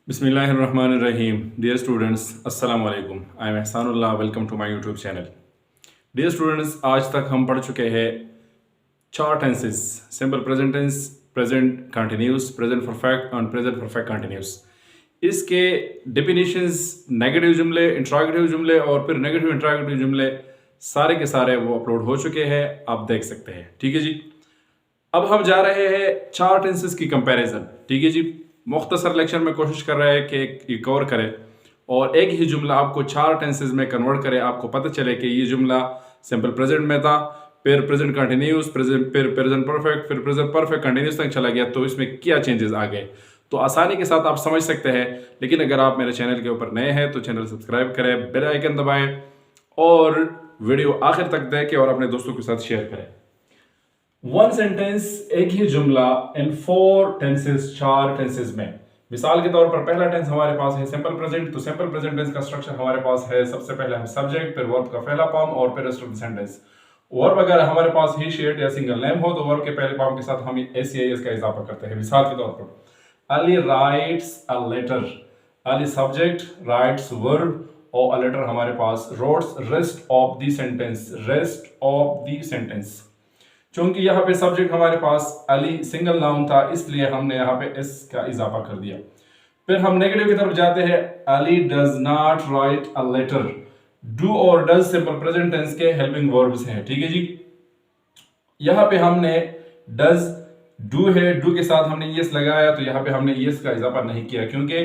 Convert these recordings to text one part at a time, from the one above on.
Bismillahirrahmanirrahim. Dear students, Assalamu alaikum. I am Ehsanullah. Welcome to my YouTube channel. Dear students, आज तक हम पढ़ चुके हैं चार tenses: simple present tense, present continuous, present perfect और प्रेजेंट परफेक्ट कंटिन्यूस। इसके डेफिनेशंस, नेगेटिव जुमले, इंट्रोगेटिव जुमले और फिर नेगेटिव इंट्रोगेटिव जुमले सारे के सारे वो अपलोड हो चुके हैं, आप देख सकते हैं। ठीक है जी। अब हम जा रहे हैं चार टेंसेस की कंपैरिजन। ठीक है जी। मुख्तसर लेक्चर में कोशिश कर रहा है कि ये कवर करे और एक ही जुमला आपको चार टेंसेस में कन्वर्ट करे, आपको पता चले कि ये जुमला सिंपल प्रेजेंट में था, फिर प्रेजेंट कंटिन्यूस, फिर प्रेजेंट परफेक्ट, फिर प्रेजेंट परफेक्ट कंटिन्यूस तक चला गया, तो इसमें क्या चेंजेस आ गए, तो आसानी के साथ आप समझ सकते हैं। लेकिन अगर आप मेरे चैनल के ऊपर नए हैं तो चैनल सब्सक्राइब करें, बेल आइकन दबाएं और वीडियो आखिर तक देखें और अपने दोस्तों के साथ शेयर करें। वन सेंटेंस, एक ही जुमला इन फोर टेंसेस, चार टेंसेस में। मिसाल के तौर पर पहला टेंस हमारे पास है सिंपल प्रेजेंट, तो सिंपल प्रेजेंट टेंस का स्ट्रक्चर हमारे पास है, सबसे पहले हम सब्जेक्ट, फिर वर्ब का पहला फॉर्म और फिर rest of the sentence. Verb अगर हमारे पास ही, शी, इट या सिंगल नेम हो तो वर्ब के पहले फॉर्म के साथ हम एस या एस का इजाफा करते हैं। मिसाल के तौर पर Ali writes a letter, Ali subject, writes verb और अ लेटर हमारे पास रोट्स rest of the sentence, rest of the sentence. चूंकि यहाँ पे सब्जेक्ट हमारे पास अली सिंगल नाउन था, इसलिए हमने यहाँ पे एस का इजाफा कर दिया। फिर हम नेगेटिव की तरफ जाते हैं। Ali does not write a letter. Do और डज सिंपल प्रेजेंट टेंस के हेल्पिंग वर्ब्स हैं। ठीक है जी। यहाँ पे हमने डज, डू है, डू के साथ हमने यस लगाया, तो यहाँ पे हमने यस का इजाफा नहीं किया क्योंकि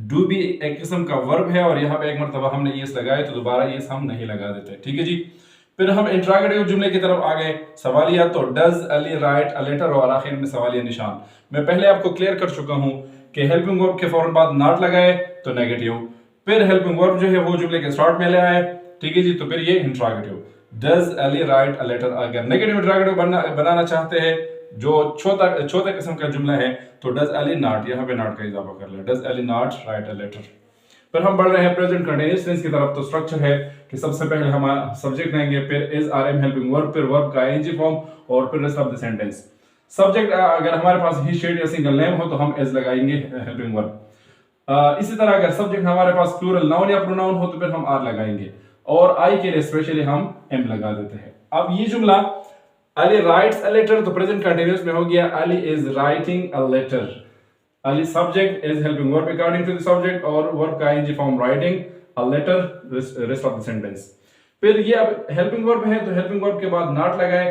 डू भी एक किस्म का वर्ब है और यहाँ पे एक मरतबा हमने यस लगाया तो दोबारा यस हम नहीं लगा देते। ठीक है जी। फिर हम इंट्रोगेटिव जुमले की तरफ आ गए। सवालिया, तो does Ali write a letter और आखिर में सवालिया निशान। मैं पहले आपको क्लियर कर चुका हूं कि हेल्पिंग वर्ब के फौरन बाद नॉट लगाए तो नेगेटिव, फिर हेल्पिंग वर्ब जो है वो जुमले के स्टार्ट में ले आए। ठीक है जी। तो फिर ये interrogative, does Ali write a letter. अगर नेगेटिव इंट्रोगेटिव बनाना चाहते हैं जो छोटा किस्म का जुमला है, तो डज अली नॉट, यहाँ पे नॉट का इजाफा कर ले, does Ali not write a letter. फिर हम बढ़ रहे हैं प्रेजेंट कंटिन्यूअस टेंस की तरफ। तो स्ट्रक्चर है कि सबसे पहले हम सब्जेक्ट लेंगे, फिर is, are, am, helping verb, फिर वर्ब का आईएनजी फॉर्म और फिर rest of the sentence. Subject अगर हमारे पास ही, शी, इट या सिंगल नेम हो तो हम इज लगाएंगे हेल्पिंग वर्ब। इसी तरह अगर सब्जेक्ट हमारे पास प्लूरल नाउन या प्रोनाउन हो तो फिर हम आर लगाएंगे और आई के लिए स्पेशली हम एम लगा देते हैं। अब ये जुमला अली राइट्स अ लेटर, तो प्रेजेंट कंटिन्यूअस में हो गया Ali is writing a letter. Ali subject is helping verb according to the subject और verb का ing form writing a letter, rest of the sentence। फिर ये अब helping verb है तो helping verb के बाद not लगाए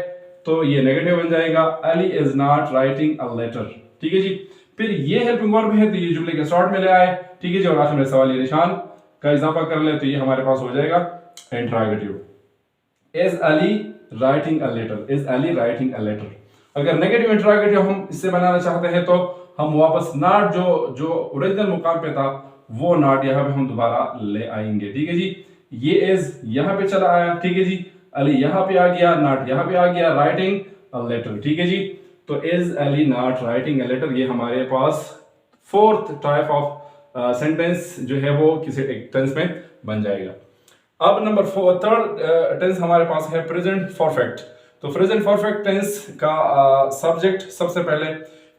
तो ये नेगेटिव बन जाएगा, Ali is not writing a letter। ठीक है जी। फिर ये helping verb है तो ये जुमले के स्टार्ट में ले आए। ठीक है जी। और आखिर में सवालिया निशान का इजाफा कर ले तो ये हमारे पास हो जाएगा interrogative. Is Ali writing a letter? Is Ali writing a letter? अगर नेगेटिव इंट्रोगेटिव हम इससे बनाना चाहते हैं तो हम वापस नॉट जो ओरिजिनल मुकाम पे था वो नॉट यहाँ पे हम दोबारा ले आएंगे। ठीक है जी। ये इज यहाँ पे चला आया। ठीक है जी। अली यहाँ पे आ गया, नॉट यहाँ पे आ गया, राइटिंग अ लेटर। ठीक है जी। तो is Ali not writing a letter, ये हमारे पास फोर्थ टाइप ऑफ सेंटेंस जो है वो किसी एक टेंस में बन जाएगा। अब नंबर थर्ड टेंस हमारे पास है प्रेजेंट परफेक्ट। तो प्रेजेंट परफेक्ट टेंस का सब्जेक्ट सबसे पहले,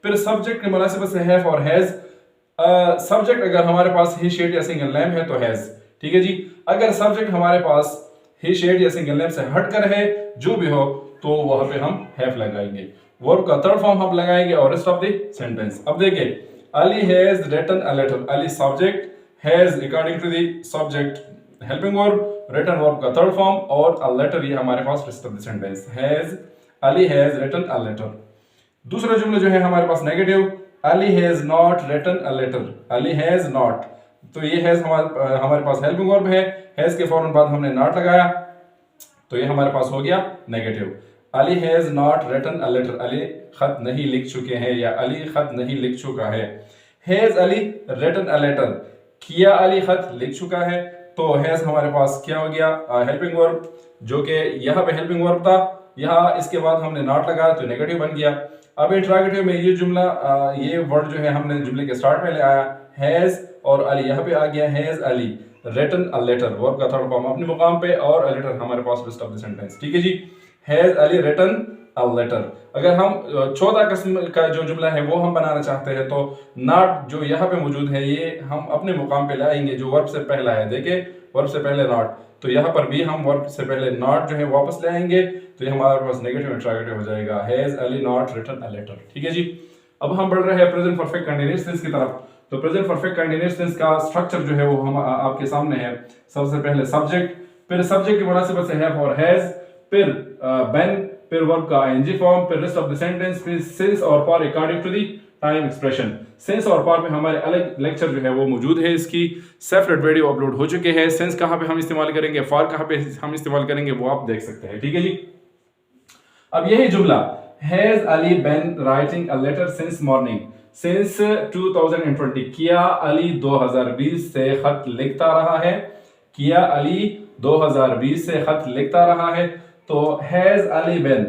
फिर सब्जेक्ट के मुनासिबत से हैव और हैज। सब्जेक्ट अगर हमारे पास ही, शी, इट या सिंगल नेम है तो हैज। ठीक है जी। अगर सब्जेक्ट हमारे पास ही, शी, इट या सिंगल नेम से हटकर है, जो भी हो, तो वहां पे हम हैव लगाएंगे। वर्ब का थर्ड फॉर्म हम लगाएंगे और रेस्ट ऑफ द सेंटेंस। अब देखिए, Ali has written a letter. Ali subject, has according to the subject helping verb, written verb का थर्ड फॉर्म और अ लेटर ये हमारे पास rest of the sentence. Has, Ali has written a letter. दूसरा जुमला जो है हमारे पास negative, Ali has not written a letter. Ali has not, तो ये हैज हमारे पास हेल्पिंग वर्ब है, हैज के फौरन बाद हमने नॉट लगाया तो ये हमारे पास हो गया negative. Ali has not written a letter, Ali खत नहीं लिख चुके हैं या अली खत नहीं लिख चुका है। Has Ali written a letter, किया अली खत लिख चुका है, तो हैज हमारे पास क्या हो गया, हेल्पिंग वर्ब, जो कि यहाँ पे हेल्पिंग वर्ब था, यहाँ इसके बाद हमने नॉट लगाया तो नेगेटिव बन गया। अब इंट्रोगेटिव में ये जुमला, ये वर्ड जो है हमने जुमले के स्टार्ट में ले आया, हैज और अली यहाँ पे आ गया, has Ali written a letter, verb का थर्ड फॉर्म अपने मुकाम पे और अ लेटर हमारे पास रेस्ट ऑफ द सेंटेंस। ठीक है जी। Has Ali written a letter. अगर हम 14 किस्म का जो जुमला है वो हम बनाना चाहते हैं तो नॉट जो यहाँ पे मौजूद है ये हम अपने मुकाम पे लाएंगे जो वर्ब से पहला है। देखिए वर्ब से पहले नॉट, तो यहाँ पर भी हम वर्ब से पहले नॉट जो है वापस ले आएंगे तो ये हमारे पास नेगेटिव इंट्रोगेटिव हो जाएगा, has Ali not written a letter. ठीक है जी। अब हम बढ़ रहे हैं प्रेजेंट परफेक्ट कंटीन्यूअस टेंस की तरफ। तो प्रेजेंट परफेक्ट कंटीन्यूअस टेंस का स्ट्रक्चर जो है वो हम आपके सामने है। सबसे पहले सब्जेक्ट, फिर सब्जेक्ट की मुनासिबत से हैव और हैज, फिर बेन, फिर वर्ब का आईएनजी फॉर्म, फिर रेस्ट ऑफ द सेंटेंस, फिर सिंस और for according to the time expression. Since और फॉर में हमारे अलग लेक्चर जो है वो मौजूद है, इसकी सेपरेट वीडियो अपलोड हो चुके हैं। सिंस कहाँ पे हम इस्तेमाल करेंगे, फॉर कहाँ पे हम इस्तेमाल करेंगे वो आप देख सकते हैं। ठीक है जी। अब यही जुमला has Ali been writing a letter since morning, since 2020 किया अली 2020 से खत लिखता रहा है, किया अली 2020 से खत लिखता रहा है। तो हैज अली बीन,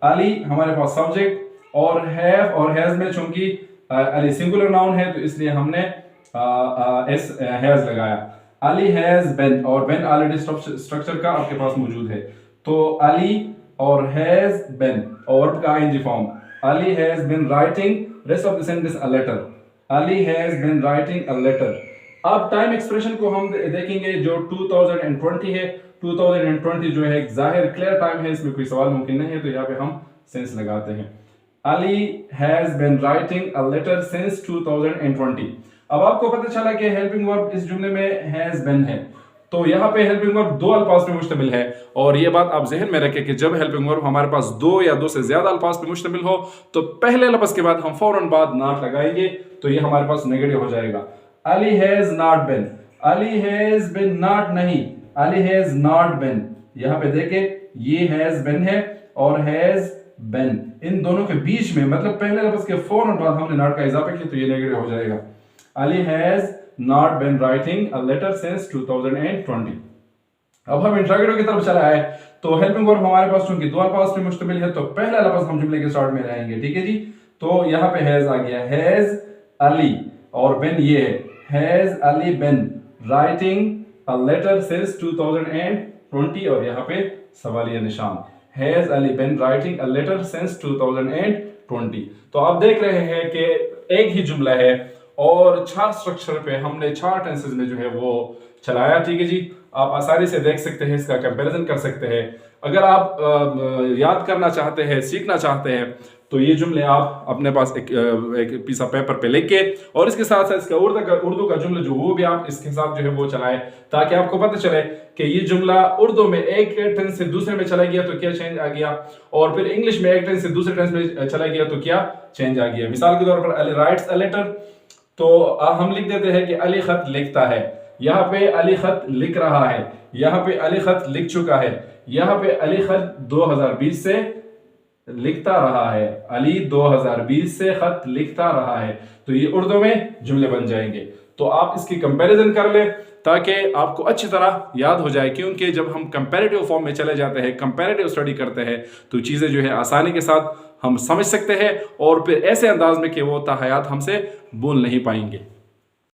अली हमारे पास सब्जेक्ट और हैव और हैज में चूंकि अली सिंगुलर नाउन है तो इसलिए हमने एस हैज लगाया। अली हैज बीन और बीन ऑलरेडी स्ट्रक्चर का आपके पास मौजूद है तो अली और हैज बीन और का ING form, Ali has been writing rest of the sentence a letter, Ali has been writing a letter. अब टाइम एक्सप्रेशन को हम देखेंगे जो 2020 है। 2020 जो है जाहिर क्लियर टाइम है, इसमें कोई सवाल मुमकिन नहीं है तो यहाँ पे हम सेंस लगाते हैं। Ali has been writing a letter since 2020। अब आपको पता चला कि हेल्पिंग वर्ब इस जुमले में हैज बीन है, तो यहाँ पे हेल्पिंग वर्ब दो अल्फाज पे मुश्तमिल है। और ये बात आप जहन में रखें कि जब हेल्पिंग वर्ब हमारे पास दो या दो से ज्यादा अल्फाज पे मुश्तमिल हो तो पहले लफ्ज के बाद हम फौरन बाद नॉट लगाएंगे तो ये हमारे पास नेगेटिव हो जाएगा। Ali has not been, Ali has been not नहीं, अली हैज नॉट बीन। यहाँ पे देखे ये हैज बीन है और हैज बीन, इन दोनों के बीच में मतलब पहले लफ्ज के फौरन बाद हमने नॉट का इजाफा किया तो ये नेगेटिव हो जाएगा। Ali has not been writing a letter since 2020। अब हम इंट्रोगेटिव की तरफ चला है तो हेल्पिंग वर्ब हमारे पास चूंकि दो अल्फाज पे मुश्तमिल है तो पहला लफ्ज हम जुमले के स्टार्ट में लाएंगे। ठीक है जी। तो यहाँ पे हैज आ गया, हैज अली और बिन ये है, has Ali been writing a letter since 2020 और यहाँ पे सवालिया निशान, has Ali been writing a letter since 2020। तो आप देख रहे हैं कि एक ही जुमला है और 4 स्ट्रक्चर पे हमने 4 टेंसेस में जो है वो चलाया। ठीक है जी। आप आसानी से देख सकते हैं, इसका कंपैरिजन कर सकते हैं। अगर आप याद करना चाहते हैं, सीखना चाहते हैं तो ये जुमले आप अपने पास एक पीस ऑफ पेपर पे लिख के और इसके साथ साथ इसका उर्दू का जुमला जो वो भी आप इसके साथ जो है वो चलाएं ताकि आपको पता चले कि ये जुमला उर्दू में एक टेंस से दूसरे में चला गया तो क्या चेंज आ गया और फिर इंग्लिश में एक टेंस से दूसरे टेंस में चला गया तो क्या चेंज आ गया। मिसाल के तौर पर अली राइट्स अ लेटर तो हम लिख देते हैं कि अली खत लिखता है, यहाँ पे अली खत लिख रहा है, यहाँ पे अली खत लिख चुका है, यहाँ पे अली खत 2020 से लिखता रहा है, अली 2020 से खत लिखता रहा है। तो ये उर्दू में जुमले बन जाएंगे। तो आप इसकी कंपैरिजन कर ले ताकि आपको अच्छी तरह याद हो जाए, क्योंकि जब हम कंपैरेटिव फॉर्म में चले जाते हैं, कंपैरेटिव स्टडी करते हैं तो चीज़ें जो है आसानी के साथ हम समझ सकते हैं और फिर ऐसे अंदाज में कि वो ताहयात हमसे भूल नहीं पाएंगे।